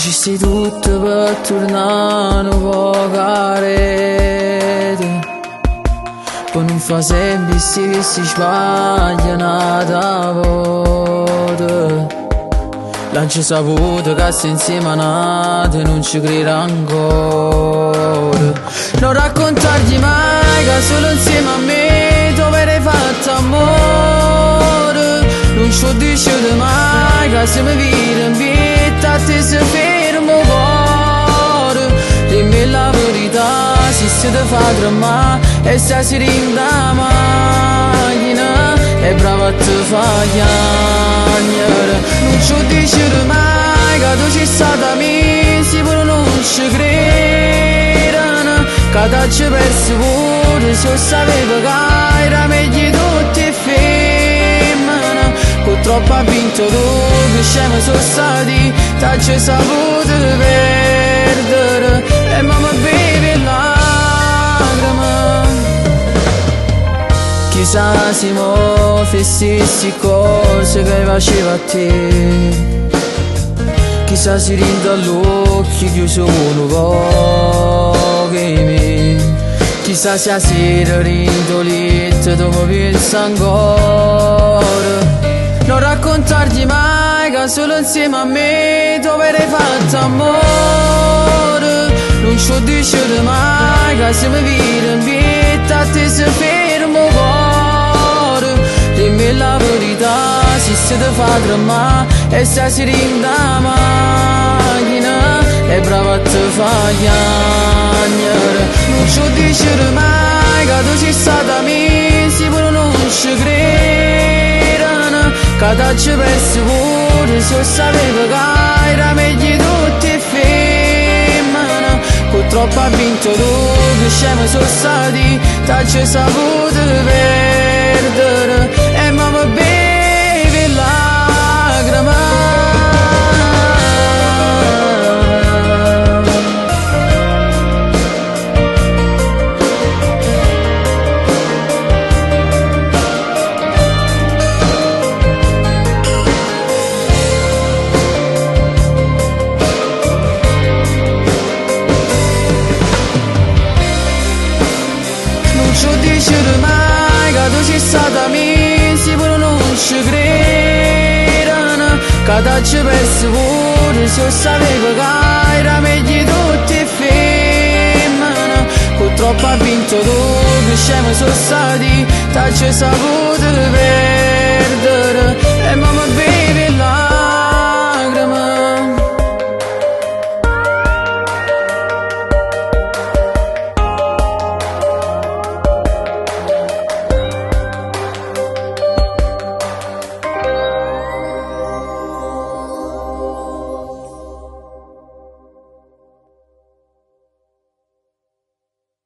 Facessi tutto per tornare un po' carete, poi non fa sempre si sbaglia nata volta. L'hanno saputo che sei insieme a nate non ci credo ancora. Non raccontargli mai che solo insieme a me tu avrei fatto amore. Non ci dice mai che se mi vede in vita a te si ferma il cuore. Dimmi la verità, se ti fa tremare e stasera in da macchina è brava a te fa chiagnere. Non ci dice mai che tu ci stata a me, sicuro non ci credono. Che t'hai perso pure se sapevo che era meglio tutti e femmine. Purtroppo ha vinto tu, che scemi sono stati, t'hai saputo perdere e mamma bevi lacrime. Chissà se mo fessi cose che faceva a te, chissà se rinde all'occhio chiuso uno poche me, chissà se a sera rindo letto dopo pensa ancora. Non raccontargli mai che solo insieme a me tu avrei fatto amore. Non ci dice mai che se mi vede in vita a te si ferma il cuore. Dimmi la verità, se ti fa tremare e stasera in da macchina è brava a te fa chiagnere. Non ci dice mai che tu ci stata a me, sicuro non ci credono. Che t'hai perso pure se sapevo che era meglio tutti e femmine. Purtroppo ha vinto tu, che scemi sono stati, t'hai saputo perdere e mamma bevi lacrime. Mai che tu ci stata a me, sicuro non ci credono. Che t'hai perso pure se sapevo che era meglio tutti e femmine. Purtroppo ha vinto tu, che scemi sono stati, t'hai saputo perdere e mamma